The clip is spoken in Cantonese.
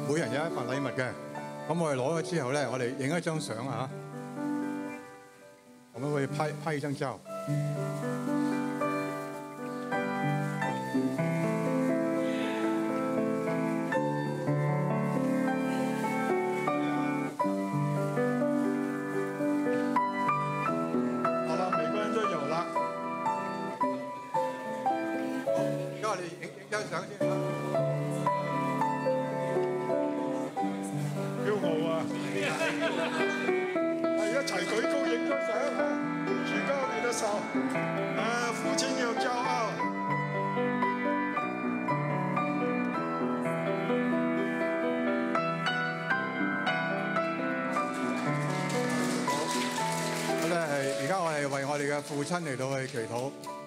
每人有一份禮物嘅。咁我哋攞咗之後咧，我哋影一張相啊，我們會拍一張照。好啦，每個人都有啦。好，而家我哋影張相先啦。驕傲啊！係一齊舉高影張相，舉高你的手，父親要驕傲。好，咁咧係而家我哋為我哋嘅父親嚟到去祈禱。